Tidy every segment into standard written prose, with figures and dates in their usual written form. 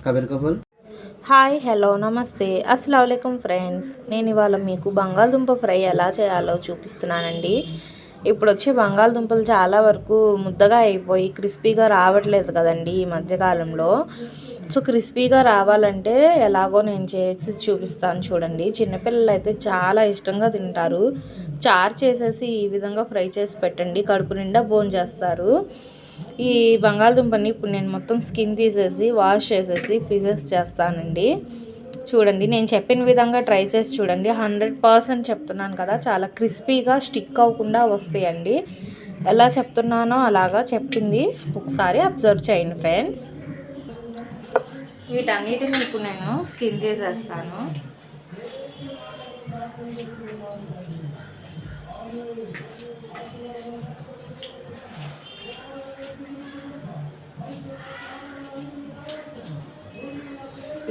Kabir Kabul. Hi, hello, నమస్తే, అస్సలాము అలైకుం friends. నేను ఇవాళ మీకు బంగాళదుంప ఫ్రై ఎలా చేయాలో చూపిస్తున్నానండి. ఇప్పుడు వచ్చే బంగాళదుంపలు చాలా వరకు ముద్దగా అయిపోయి క్రిస్పీగా రావట్లేదు కదండి ఈ మధ్యకాలంలో. సో క్రిస్పీగా రావాలంటే ఎలాగో నేను చేసి చూపిస్తాను చూడండి. చిన్నపిల్లలు అయితే చాలా ఇష్టంగా తింటారు. చారు చేసేసి ఈ విధంగా ఫ్రై చేసి పెట్టండి, కడుపు నిండా భోంచేస్తారు. ఈ బంగాళదుంపని ఇప్పుడు నేను మొత్తం స్కిన్ తీసేసి వాష్ చేసేసి పీసెస్ చేస్తానండి. చూడండి, నేను చెప్పిన విధంగా ట్రై చేసి చూడండి. 100% చెప్తున్నాను కదా, చాలా క్రిస్పీగా స్టిక్ అవ్వకుండా వస్తాయండి. ఎలా చెప్తున్నానో అలాగా చెప్పింది ఒకసారి అబ్జర్వ్ చేయండి ఫ్రెండ్స్. వీటన్నిటిని ఇప్పుడు నేను స్కిన్ తీసేస్తాను.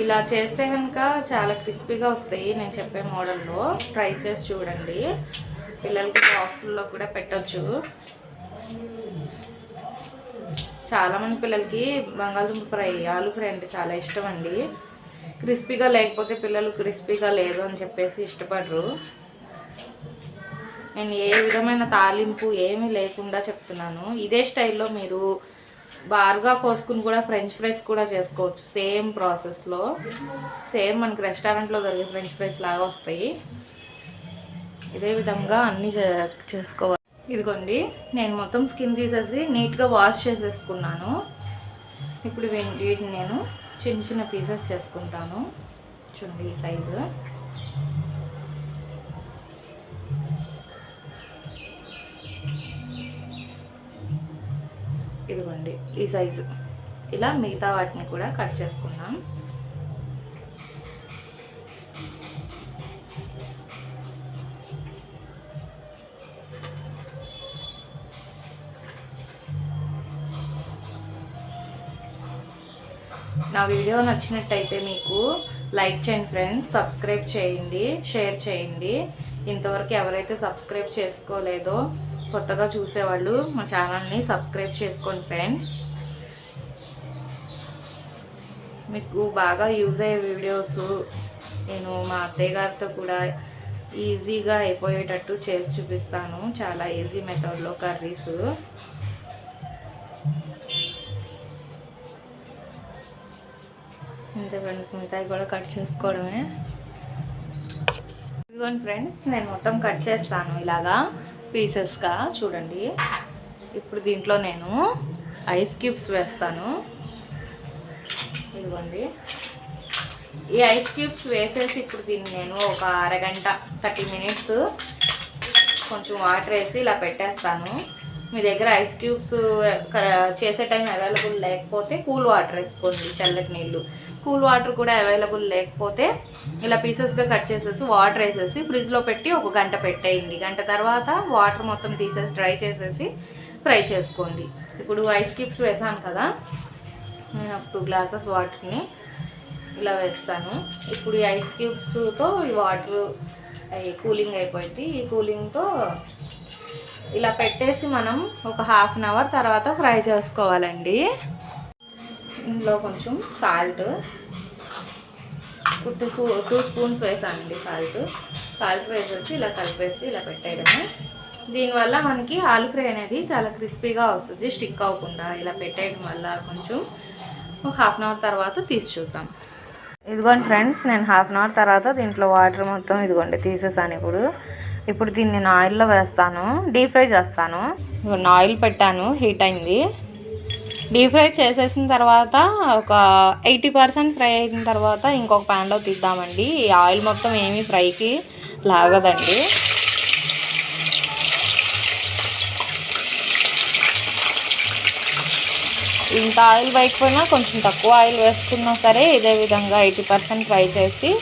ఇలా చేస్తే కనుక చాలా క్రిస్పీగా వస్తాయి. నేను చెప్పే మోడల్లో ట్రై చేసి చూడండి. పిల్లలకి బాక్సుల్లో కూడా పెట్టచ్చు. చాలామంది పిల్లలకి బంగాళదుంప ఫ్రై, ఆలు ఫ్రై అంటే చాలా ఇష్టం అండి. క్రిస్పీగా లేకపోతే పిల్లలు క్రిస్పీగా లేదు అని చెప్పేసి ఇష్టపడరు. నేను ఏ విధమైన తాలింపు ఏమీ లేకుండా చెప్తున్నాను. ఇదే స్టైల్లో మీరు బార్గా కోసుకుని కూడా ఫ్రెంచ్ ఫ్రైస్ కూడా చేసుకోవచ్చు. సేమ్ ప్రాసెస్లో, సేమ్ మనకి రెస్టారెంట్లో దొరికే ఫ్రెంచ్ ఫ్రైస్ లాగా వస్తాయి. ఇదే విధంగా అన్నీ చేసుకోవాలి. ఇదిగోండి, నేను మొత్తం స్కిన్ తీసేసి నీట్గా వాష్ చేసేసుకున్నాను. ఇప్పుడు వీటిని నేను చిన్న చిన్న పీసెస్ చేసుకుంటాను. చూడండి ఈ సైజు. ఇదిగోండి ఈ సైజు. ఇలా మిగతా వాటిని కూడా కట్ చేసుకున్నాం. నా వీడియో నచ్చినట్టయితే మీకు లైక్ చేయండి ఫ్రెండ్స్, సబ్స్క్రైబ్ చేయండి, షేర్ చేయండి. ఇంతవరకు ఎవరైతే సబ్స్క్రైబ్ చేసుకోలేదో కొత్తగా చూసేవాళ్ళు మా ఛానల్ని సబ్స్క్రైబ్ చేసుకోండి ఫ్రెండ్స్. మీకు బాగా యూజ్ అయ్యే వీడియోస్ నేను మా అత్తయ్య గారితో కూడా ఈజీగా అయిపోయేటట్టు చేసి చూపిస్తాను. చాలా ఈజీ మెథడ్లో కర్రీస్. ఇంతే ఫ్రెండ్స్, మిగతాయి కూడా కట్ చేసుకోవడమే. ఇదిగోండి ఫ్రెండ్స్, నేను మొత్తం కట్ చేస్తాను ఇలాగా పీసెస్గా. చూడండి, ఇప్పుడు దీంట్లో నేను ఐస్ క్యూబ్స్ వేస్తాను. ఇదిగోండి, ఈ ఐస్ క్యూబ్స్ వేసేసి ఇప్పుడు దీన్ని నేను ఒక అరగంట 30 మినిట్స్ కొంచెం వాటర్ వేసి ఇలా పెట్టేస్తాను. మీ దగ్గర ఐస్ క్యూబ్స్ చేసే టైం అవైలబుల్ లేకపోతే కూల్ వాటర్ వేసుకోండి, చల్లటి నీళ్ళు. కూల్ వాటర్ కూడా అవైలబుల్ లేకపోతే ఇలా పీసెస్గా కట్ చేసేసి వాటర్ వేసేసి ఫ్రిడ్జ్లో పెట్టి ఒక గంట పెట్టేయండి. గంట తర్వాత వాటర్ మొత్తం తీసేసి డ్రై చేసేసి ఫ్రై చేసుకోండి. ఇప్పుడు ఐస్ క్యూబ్స్ వేసాను కదా, నేను 2 గ్లాసెస్ వాటర్ని ఇలా వేస్తాను. ఇప్పుడు ఈ ఐస్ క్యూబ్స్తో ఈ వాటర్ కూలింగ్ అయిపోయింది. ఈ కూలింగ్తో ఇలా పెట్టేసి మనం ఒక ½ అన్ అవర్ తర్వాత ఫ్రై చేసుకోవాలండి. ఇందులో కొంచెం సాల్ట్, 2 స్పూన్స్ వేసానండి సాల్ట్ వేసేసి ఇలా కలిపేసి ఇలా పెట్టేయడమే. దీనివల్ల మనకి ఆలు ఫ్రై అనేది చాలా క్రిస్పీగా వస్తుంది, స్టిక్ అవ్వకుండా. ఇలా పెట్టేయడం వల్ల కొంచెం ఒక ½ అన్ అవర్ తర్వాత తీసి చూద్దాం. ఇదిగోండి ఫ్రెండ్స్, నేను ½ అన్ అవర్ తర్వాత దీంట్లో వాటర్ మొత్తం ఇదిగోండి తీసేసాను. ఇప్పుడు దీన్ని నేను ఆయిల్లో వేస్తాను, డీప్ ఫ్రై చేస్తాను. ఆయిల్ పెట్టాను, హీట్ అయింది. డీప్ ఫ్రై చేసేసిన తర్వాత ఒక 80% ఫ్రై అయిన తర్వాత ఇంకొక ప్యాన్లో తీద్దామండి. ఈ ఆయిల్ మొత్తం ఏమీ ఫ్రైకి లాగదండి. ఇంత ఆయిల్ వేయకపోయినా కొంచెం తక్కువ ఆయిల్ వేసుకున్నా సరే ఇదే విధంగా 80% ఫ్రై చేసి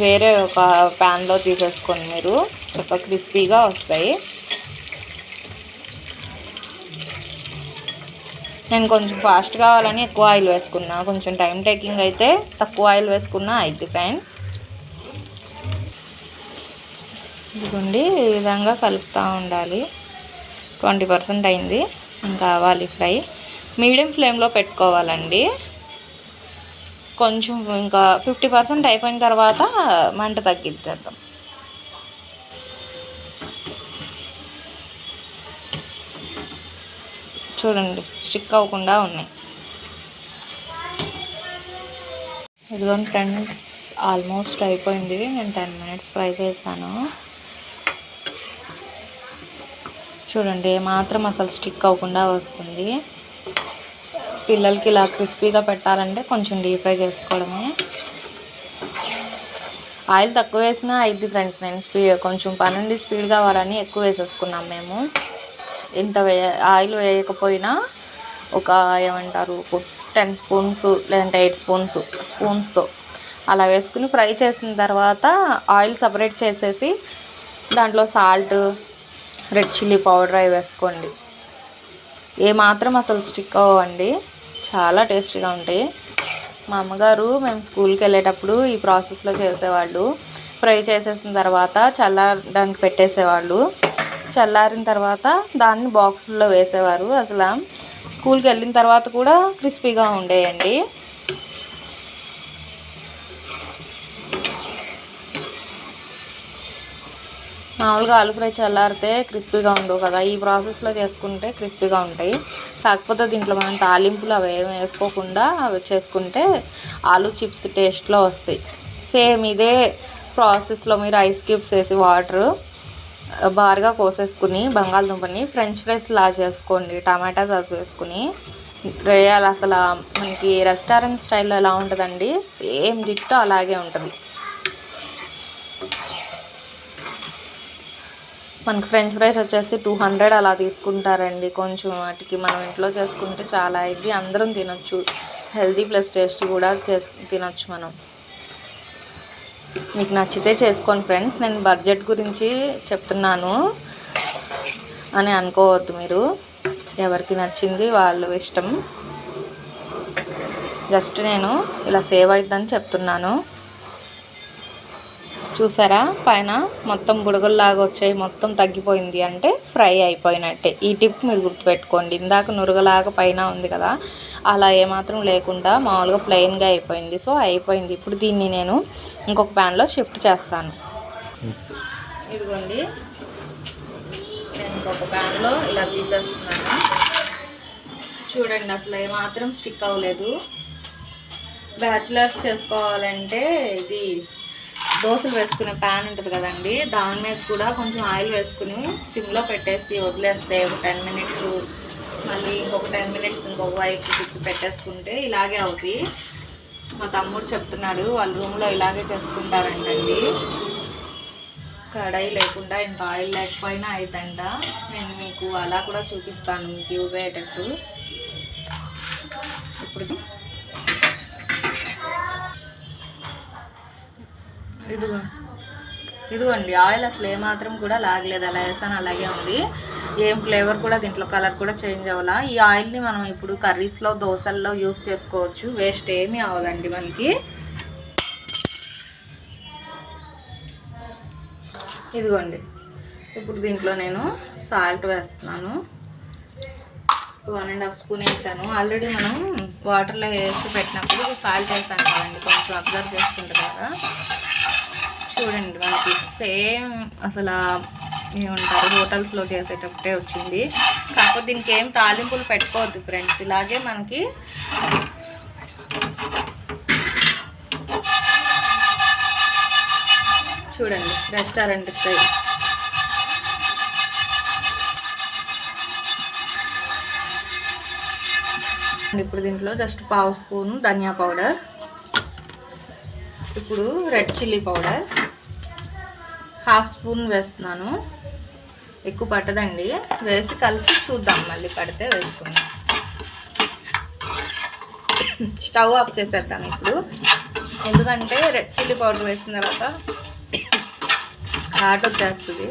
వేరే ఒక ప్యాన్లో తీసేసుకొని మీరు ఒక క్రిస్పీగా వస్తాయి. నేను కొంచెం ఫాస్ట్ కావాలని ఎక్కువ ఆయిల్ వేసుకున్నా, కొంచెం టైం టేకింగ్ అయితే తక్కువ ఆయిల్ వేసుకున్నా అయితే ఫ్రెండ్స్. ఇదిగోండి, ఈ విధంగా కలుపుతూ ఉండాలి. 20% అయింది, ఇంకా అవ్వాలి ఫ్రై. మీడియం ఫ్లేమ్లో పెట్టుకోవాలండి. కొంచెం ఇంకా 50% అయిపోయిన తర్వాత మంట తగ్గించేద్దాం. చూడండి స్టిక్ అవ్వకుండా ఉన్నాయి. ఇదిగోండి ఫ్రెండ్స్, ఆల్మోస్ట్ అయిపోయింది. నేను 10 మినిట్స్ ఫ్రై చేశాను. చూడండి మాత్రం అసలు స్టిక్ అవ్వకుండా వస్తుంది. పిల్లలకి ఇలా క్రిస్పీగా పెట్టాలంటే కొంచెం డీప్ ఫ్రై చేసుకోవడమే. ఆయిల్ తక్కువ వేసినా అయిద్ది ఫ్రెండ్స్. నేను కొంచెం పనుండి స్పీడ్ కావాలని ఎక్కువ వేసేసుకున్నాం మేము. ఇంత ఆయిల్ వేయకపోయినా ఒక ఏమంటారు 10 స్పూన్స్ లేదంటే 8 స్పూన్స్తో అలా వేసుకుని ఫ్రై చేసిన తర్వాత ఆయిల్ సపరేట్ చేసేసి దాంట్లో సాల్ట్, రెడ్ చిల్లీ పౌడర్ అవి వేసుకోండి. ఏమాత్రం అసలు స్టిక్ అవ్వండి, చాలా టేస్టీగా ఉంటాయి. మా అమ్మగారు మేము స్కూల్కి వెళ్ళేటప్పుడు ఈ ప్రాసెస్లో చేసేవాళ్ళు. ఫ్రై చేసేసిన తర్వాత చల్లారడానికి పెట్టేసేవాళ్ళు. చల్లారిన తర్వాత దాన్ని బాక్సుల్లో వేసేవారు. అసలు స్కూల్కి వెళ్ళిన తర్వాత కూడా క్రిస్పీగా ఉండేయండి. మామూలుగా ఆలు ఫ్రై చల్లారితే క్రిస్పీగా ఉండవు కదా, ఈ ప్రాసెస్లో చేసుకుంటే క్రిస్పీగా ఉంటాయి. కాకపోతే దీంట్లో మనం తాలింపులు అవి ఏమి వేసుకోకుండా అవి చేసుకుంటే ఆలు చిప్స్ టేస్ట్లో వస్తాయి. సేమ్ ఇదే ప్రాసెస్లో మీరు ఐస్ క్యూబ్స్ వేసి వాటర్ బారుగా కోసేసుకుని బంగాళదుంపని ఫ్రెంచ్ ఫ్రైస్ లా చేసుకోండి. టమాటా సాస్ వేసుకుని వేయాలి. అసలు మనకి రెస్టారెంట్ స్టైల్లో ఎలా ఉంటుందండి, సేమ్ డిట్టో అలాగే ఉంటుంది. మనకి ఫ్రెంచ్ ఫ్రైస్ వచ్చేసి 200 అలా తీసుకుంటారండి. కొంచెం వాటికి మనం ఇంట్లో చేసుకుంటే చాలా అయింది, అందరం తినొచ్చు. హెల్తీ ప్లస్ టేస్టీ కూడా తినొచ్చు మనం. మీకు నచ్చితే చేసుకోండి ఫ్రెండ్స్. నేను బడ్జెట్ గురించి చెప్తున్నాను అని అనుకోవద్దు మీరు. ఎవరికి నచ్చింది వాళ్ళు ఇష్టం. జస్ట్ నేను ఇలా సేవ్ అవుతుందని చెప్తున్నాను. చూసారా పైన మొత్తం బుడగల్లాగా వచ్చాయి, మొత్తం తగ్గిపోయింది అంటే ఫ్రై అయిపోయినట్టే. ఈ టిప్ మీరు గుర్తుపెట్టుకోండి. ఇందాక నురగలాగా పైన ఉంది కదా, అలా ఏమాత్రం లేకుండా మామూలుగా ప్లెయిన్గా అయిపోయింది. సో అయిపోయింది. ఇప్పుడు దీన్ని నేను ఇంకొక ప్యాన్లో షిఫ్ట్ చేస్తాను. ఇదిగోండి నేను ఇంకొక ప్యాన్లో ఇలా తీసేస్తున్నాను. చూడండి అసలు ఏమాత్రం స్టిక్ అవ్వలేదు. బ్యాచిలర్స్ చేసుకోవాలంటే ఇది దోశలు వేసుకునే ప్యాన్ ఉంటుంది కదండి, దాని మీద కూడా కొంచెం ఆయిల్ వేసుకుని సిమ్లో పెట్టేసి వదిలేస్తే ఒక 10 మినిట్స్, మళ్ళీ ఇంకొక 10 మినిట్స్ ఇంకొక వైపు తిప్పి పెట్టేసుకుంటే ఇలాగే అవుతాయి. మా తమ్ముడు చెప్తున్నాడు వాళ్ళ రూమ్లో ఇలాగే చేసుకుంటారంటండి. కడాయి లేకుండా ఇంకా ఆయిల్ లేకపోయినా అయితంట. నేను మీకు అలా కూడా చూపిస్తాను, మీకు యూజ్ అయ్యేటట్టు. ఇప్పుడు ఇదిగోండి ఆయిల్ అసలు ఏమాత్రం కూడా లాగలేదు. అలా వేసాను అలాగే ఉంది. ఏం ఫ్లేవర్ కూడా దీంట్లో కలర్ కూడా చేంజ్ అవ్వాలా. ఈ ఆయిల్ని మనం ఇప్పుడు కర్రీస్లో దోశల్లో యూస్ చేసుకోవచ్చు. వేస్ట్ ఏమీ అవ్వదండి మనకి. ఇదిగోండి ఇప్పుడు దీంట్లో నేను సాల్ట్ వేస్తున్నాను. 1.5 స్పూన్ వేసాను. ఆల్రెడీ మనం వాటర్లో వేసి పెట్టినప్పుడు సాల్ట్ వేసాను కదండి, కొంచెం అబ్జర్వ్ చేసుకుంటారు కదా. చూడండి మనకి సేమ్ అసలు ఏమంటారు హోటల్స్లో చేసేటప్పుడే వచ్చింది. కాకపోతే దీనికి ఏం తాలింపులు పెట్టుకోవద్దు ఫ్రెండ్స్. ఇలాగే మనకి చూడండి రెస్టారెంట్ స్టైల్. ఇప్పుడు దీంట్లో జస్ట్ 1/2 స్పూన్ ధనియా పౌడర్, ఇప్పుడు రెడ్ చిల్లీ పౌడర్ 1/2 స్పూన్ వేస్తున్నాను. ఎక్కువ పట్టదండి, వేసి కలిసి చూద్దాం, మళ్ళీ పడితే వేసుకుందాం. స్టవ్ ఆఫ్ చేసేద్దాం ఇప్పుడు, ఎందుకంటే రెడ్ చిల్లీ పౌడర్ వేసిన తర్వాత ఘాట్ వచ్చేస్తుంది.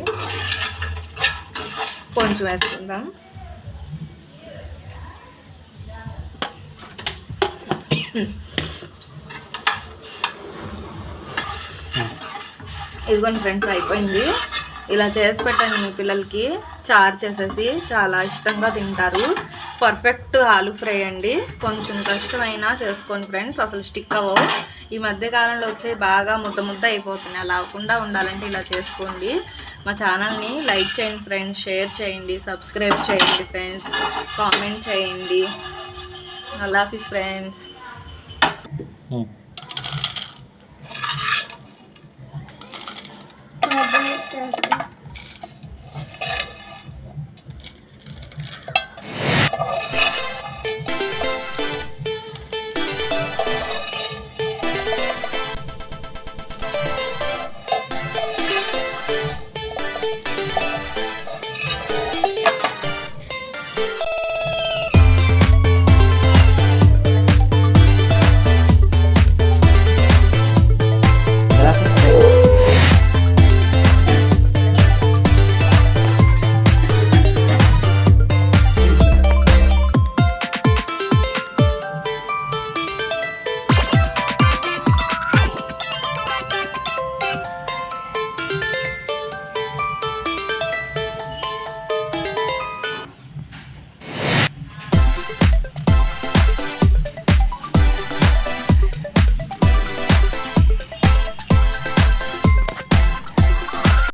కొంచెం వేసుకుందాం. ఇదిగోండి ఫ్రెండ్స్ అయిపోయింది. ఇలా చేసి పెట్టండి మీ పిల్లలకి, చారు చేసేసి చాలా ఇష్టంగా తింటారు. పర్ఫెక్ట్ ఆలు ఫ్రై అండి. కొంచెం కష్టమైనా చేసుకోండి ఫ్రెండ్స్, అసలు స్టిక్ అవ్వవు. ఈ మధ్య కాలంలో వచ్చే బాగా ముద్ద ముద్ద అయిపోతున్నాయి. అలా అవ్వకుండా ఉండాలంటే ఇలా చేసుకోండి. మా ఛానల్ని లైక్ చేయండి ఫ్రెండ్స్, షేర్ చేయండి, సబ్స్క్రైబ్ చేయండి ఫ్రెండ్స్, కామెంట్ చేయండి. I love you friends.